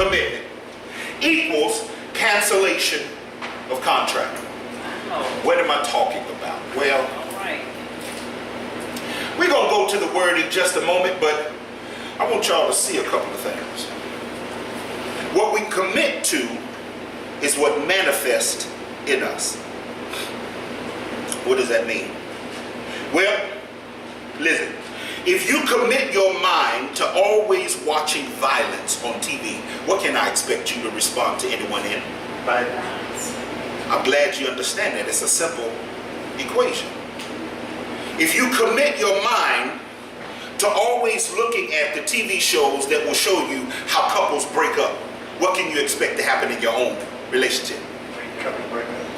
commitment equals cancellation of contract. What am I talking about? Well, we're going to go to the word in just a moment, but I want y'all to see a couple of things. What we commit to is what manifests in us. What does that mean? Well, listen. If you commit your mind to always watching violence on TV, what can I expect you to respond to anyone in? Violence. I'm glad you understand that. It's a simple equation. If you commit your mind to always looking at the TV shows that will show you how couples break up, what can you expect to happen in your own relationship?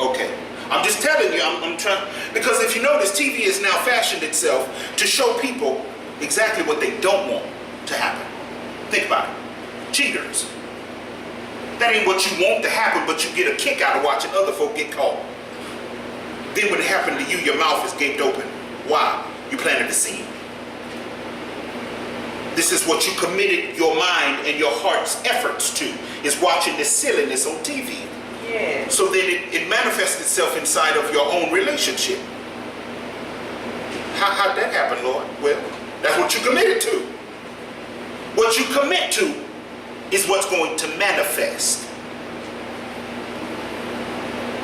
Okay. I'm just telling you, I'm trying, because if you notice, TV has now fashioned itself to show people exactly what they don't want to happen. Think about it. Cheaters. That ain't what you want to happen, but you get a kick out of watching other folk get caught. Then when it happened to you, your mouth is gaped open. Why? You planted the seed. This is what you committed your mind and your heart's efforts to, is watching this silliness on TV. Yeah. So then it manifests itself inside of your own relationship. How'd that happen, Lord? Well, that's what you committed to. What you commit to is what's going to manifest.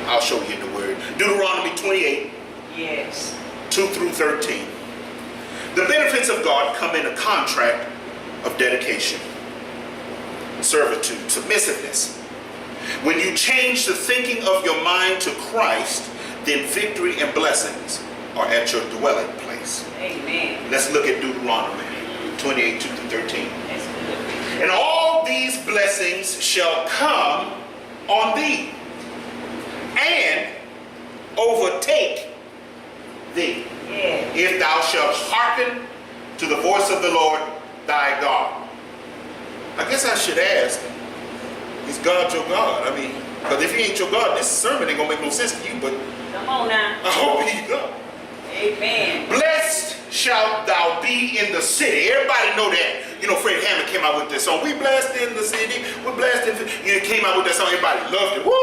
I'll show you in the word. Deuteronomy 28. Yes. 2 through 13. The benefits of God come in a contract of dedication, servitude, submissiveness. When you change the thinking of your mind to Christ, then victory and blessings are at your dwelling place. Amen. Let's look at Deuteronomy 28, 2 through 13. That's good. And all these blessings shall come on thee and overtake thee, if thou shalt hearken to the voice of the Lord thy God. I guess I should ask, is God your God? I mean, because if he ain't your God, this sermon ain't going to make no sense to you, but come on now. I hope he's God. Amen. Blessed shalt thou be in the city. Everybody know that. You know, Fred Hammond came out with this song. We blessed in the city. We're blessed in the city. You know, came out with that song. Everybody loved it. Woo!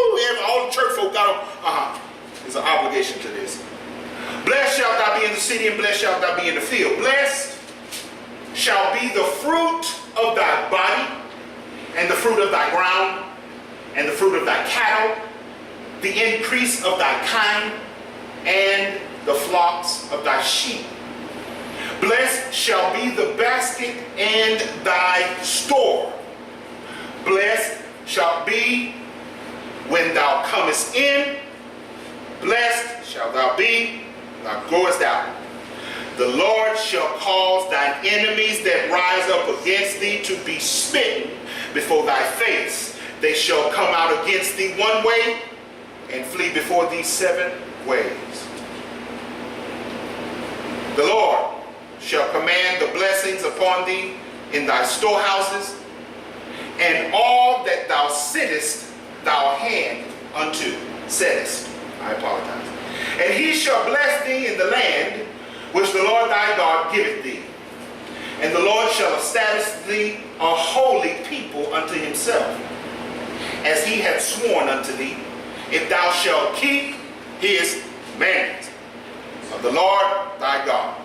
All the church folk got on. There's an obligation to this. Blessed shalt thou be in the city, and blessed shalt thou be in the field. Blessed shall be the fruit of thy body, and the fruit of thy ground, and the fruit of thy cattle, the increase of thy kind, and the flocks of thy sheep. Blessed shall be the basket and thy store. Blessed shall be when thou comest in. Blessed shalt thou be when thou goest out. The Lord shall cause thine enemies that rise up against thee to be smitten before thy face. They shall come out against thee one way and flee before thee 7 ways. The Lord shall command the blessings upon thee in thy storehouses, and all that thou sittest thou hand unto. Settest. I apologize. And he shall bless thee in the land which the Lord thy God giveth thee. And the Lord shall establish thee a holy people unto himself, as he hath sworn unto thee, if thou shalt keep his commandments of the Lord thy God.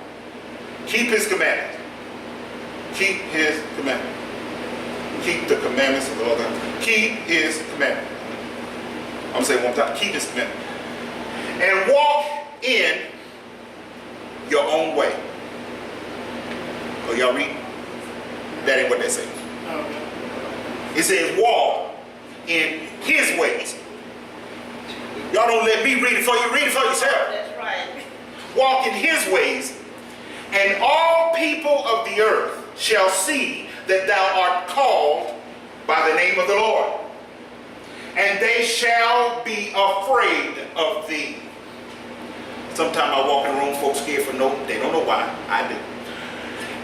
Keep his commandments. Keep his commandments. Keep the commandments of the Lord thy God. Keep his commandments. I'm going to say it one time. Keep his commandments. And walk in your own way. Oh, y'all read? That ain't what that says. It says walk in his ways. Y'all don't let me read it for you. Read it for yourself. That's right. Walk in his ways, and all people of the earth shall see that thou art called by the name of the Lord, and they shall be afraid of thee. Sometimes I walk in the room, folks scared for no, they don't know why. I do.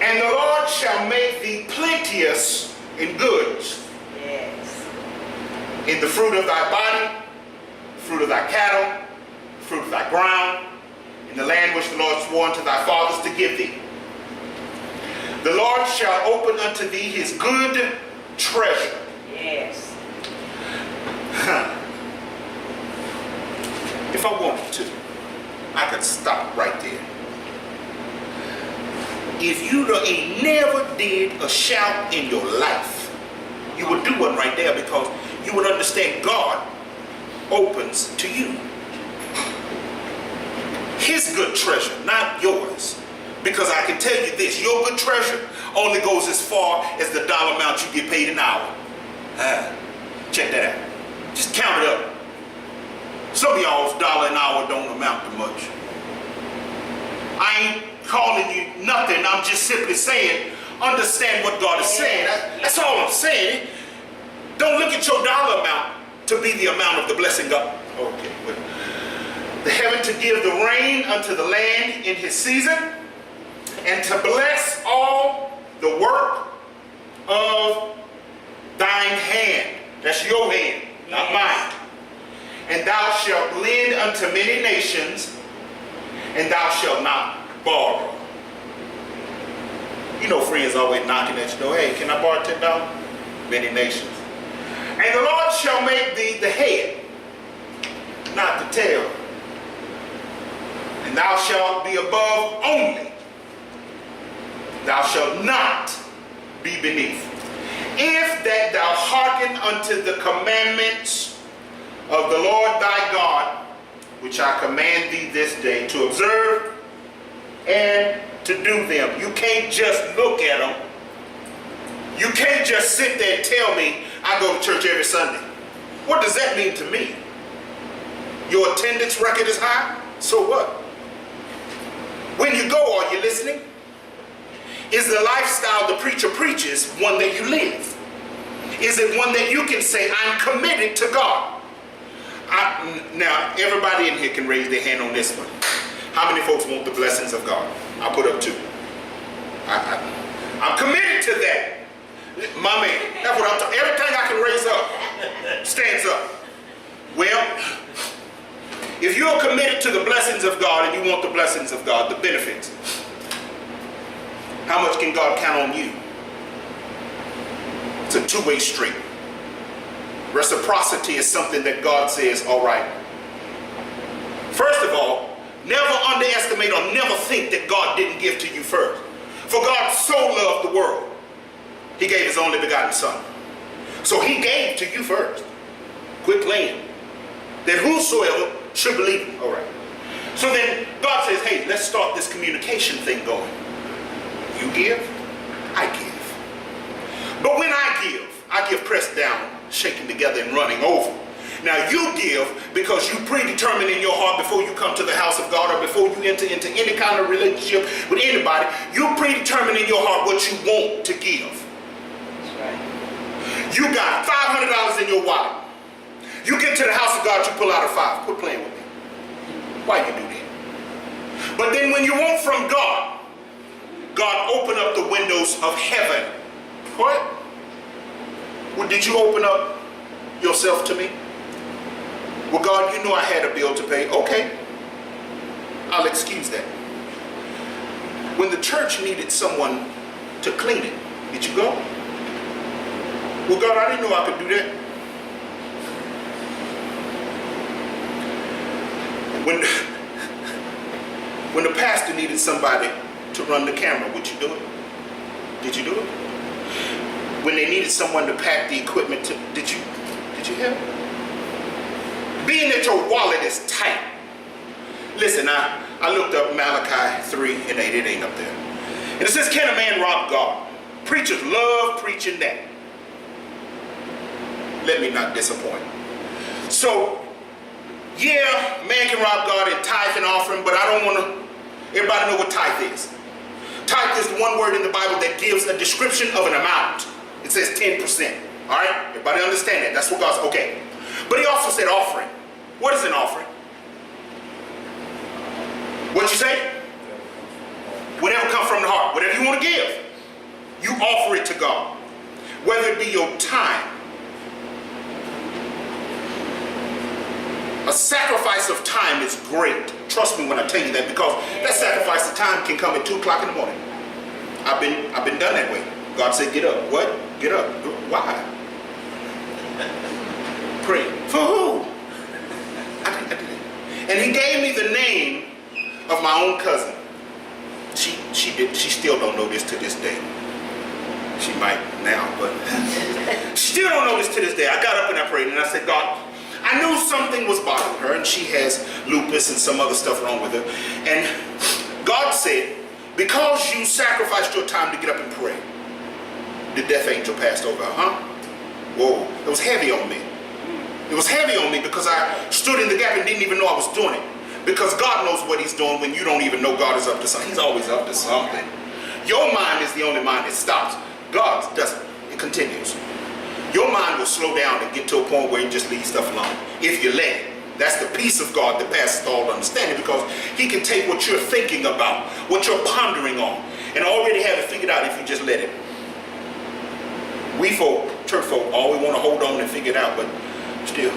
And the Lord shall make thee plenteous in goods. Yes. In the fruit of thy body, fruit of thy cattle, fruit of thy ground, in the land which the Lord swore unto thy fathers to give thee. The Lord shall open unto thee his good treasure. Yes. If I wanted to, I could stop right there. If you ain't never did a shout in your life, you would do one right there, because you would understand God opens to you. His good treasure, not yours. Because I can tell you this, your good treasure only goes as far as the dollar amount you get paid an hour. Check that out. Just count it up. Some of y'all's dollar an hour don't amount to much. I ain't calling you nothing. I'm just simply saying, understand what God is saying. That's all I'm saying. Don't look at your dollar amount to be the amount of the blessing God. Okay, wait. The heaven to give the rain unto the land in his season, and to bless all the work of thine hand. That's your hand, not mine. And thou shalt lend unto many nations, and thou shalt not borrow. You know, friends always knocking at your door. Hey, can I borrow $10? Many nations. And the Lord shall make thee the head, not the tail. And thou shalt be above only. Thou shalt not be beneath. If that thou hearken unto the commandments of the Lord thy God, which I command thee this day, to observe and to do them. You can't just look at them. You can't just sit there and tell me I go to church every Sunday. What does that mean to me? Your attendance record is high? So what? When you go, are you listening? Is the lifestyle the preacher preaches one that you live? Is it one that you can say, I'm committed to God? Now, everybody in here can raise their hand on this one. How many folks want the blessings of God? I'll put up 2. I'm committed to that. My man, that's what I'm talking. Everything I can raise up stands up. Well, if you're committed to the blessings of God and you want the blessings of God, the benefits, how much can God count on you? It's a two-way street. Reciprocity is something that God says, all right. First of all, never underestimate or never think that God didn't give to you first. For God so loved the world, he gave his only begotten son. So he gave to you first. Quit playing. That whosoever should believe him. All right. So then God says, hey, let's start this communication thing going. You give, I give. But when I give pressed down, shaken together, and running over. Now you give because you predetermine in your heart before you come to the house of God or before you enter into any kind of relationship with anybody, you predetermine in your heart what you want to give. That's right. You got $500 in your wallet. You get to the house of God, you pull out a 5. Quit playing with me. Why you do that? But then when you want from God, God open up the windows of heaven. What? Well, did you open up yourself to me? Well, God, you know I had a bill to pay. Okay, I'll excuse that. When the church needed someone to clean it, did you go? Well, God, I didn't know I could do that. When the pastor needed somebody to run the camera, would you do it? Did you do it? When they needed someone to pack the equipment, did you help? Being that your wallet is tight. Listen, I looked up Malachi 3:8. It ain't up there. And it says, can a man rob God? Preachers love preaching that. Let me not disappoint. So, yeah, man can rob God in tithe and offering, but I don't want to, everybody know what tithe is. Tithe is the one word in the Bible that gives a description of an amount. It says 10%. All right? Everybody understand that? That's what God's, okay. But he also said offering. What is an offering? What you say? Whatever comes from the heart. Whatever you want to give, you offer it to God. Whether it be your time. A sacrifice of time is great. Trust me when I tell you that, because that sacrifice of time can come at 2 o'clock in the morning. I've been done that way. God said, get up. What? Get up. Why? Pray. For who? I did it. And he gave me the name of my own cousin. She still don't know this to this day. She might now, but she still don't know this to this day. I got up and I prayed and I said, God, I knew something was bothering her and she has lupus and some other stuff wrong with her. And God said, because you sacrificed your time to get up and pray, the death angel passed over her, huh? Whoa, it was heavy on me. It was heavy on me because I stood in the gap and didn't even know I was doing it. Because God knows what he's doing when you don't even know God is up to something. He's always up to something. Your mind is the only mind that stops. God's doesn't. It continues. Your mind will slow down and get to a point where you just leave stuff alone. If you let it. That's the peace of God that passes all understanding, because he can take what you're thinking about, what you're pondering on, and already have it figured out if you just let it. We folk, church folk, all we want to hold on and figure it out, but still.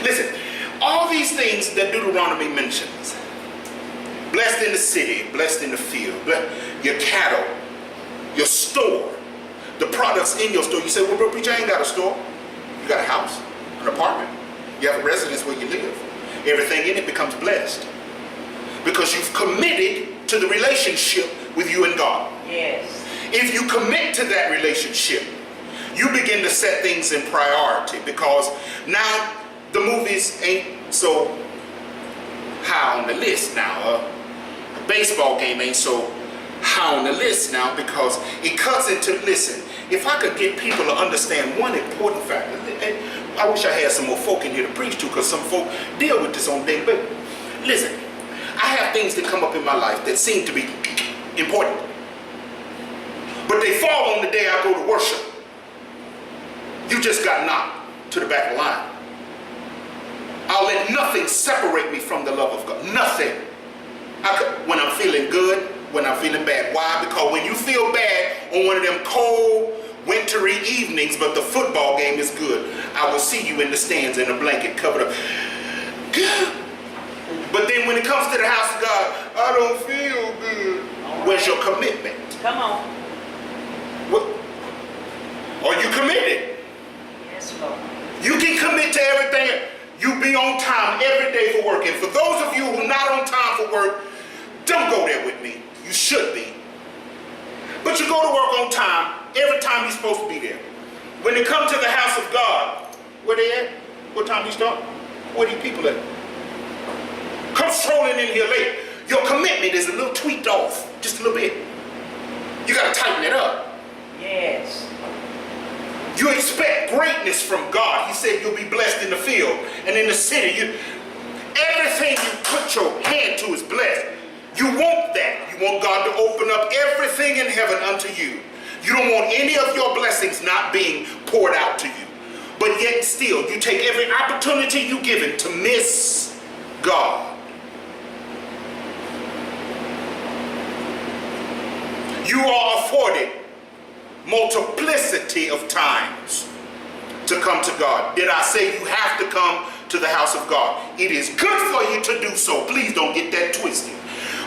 Listen, all these things that Deuteronomy mentions, blessed in the city, blessed in the field, your cattle, your store, the products in your store. You say, well, bro, preacher, I ain't got a store. You got a house, an apartment. You have a residence where you live. Everything in it becomes blessed because you've committed to the relationship with you and God. Yes. If you commit to that relationship, you begin to set things in priority, because now the movies ain't so high on the list now. A baseball game ain't so high on the list now, because it cuts into, listen, if I could get people to understand one important factor, and I wish I had some more folk in here to preach to, because some folk deal with this on day, but listen, I have things that come up in my life that seem to be important, but they fall on the day I go to worship. You just got knocked to the back of the line. I'll let nothing separate me from the love of God. Nothing. When I'm feeling good, when I'm feeling bad. Why? Because when you feel bad on one of them cold, wintry evenings, but the football game is good, I will see you in the stands in a blanket covered up. But then when it comes to the house of God, I don't feel good. Where's your commitment? Come on. What? Are you committed? Yes, Lord. You can commit to everything. You be on time every day for work. And for those of you who are not on time for work, don't go there with me. You should be. But you go to work on time every time you're supposed to be there. When it comes to the house of God, where they at? What time you start? Where these people at? Come strolling in here late. Your commitment is a little tweaked off. Just a little bit. You got to tighten it up. Yes. You expect greatness from God. He said you'll be blessed in the field and in the city. Everything you put your hand to is blessed. You want that. You want God to open up everything in heaven unto you. You don't want any of your blessings not being poured out to you. But yet still, you take every opportunity you given to miss God. You are afforded multiplicity of times to come to God. Did I say you have to come to the house of God? It is good for you to do so. Please don't get that twisted.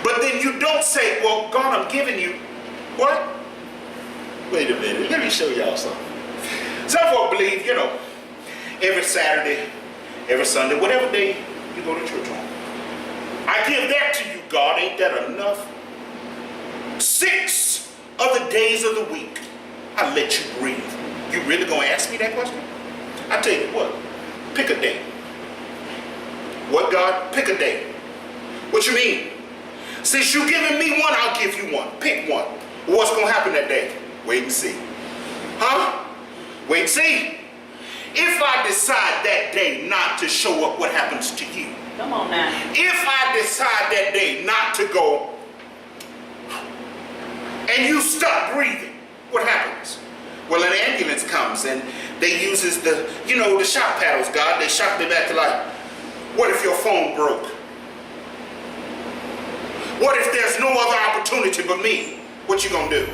But then you don't say, well, God, I'm giving you what? Wait a minute. Let me show y'all something. Some folk believe, every Saturday, every Sunday, whatever day you go to church on, I give that to you, God. Ain't that enough? 6 of the days of the week, I let you breathe. You really gonna ask me that question? I tell you what, pick a day. What, God? Pick a day. What you mean? Since you giving me one, I'll give you one. Pick one. What's gonna happen that day? Wait and see. Huh? Wait and see. If I decide that day not to show up, what happens to you? Come on now. If I decide that day not to go, and you stop breathing, what happens? Well, an ambulance comes and they uses the shock paddles, God. They shock me back to life. What if your phone broke? What if there's no other opportunity but me? What you gonna do?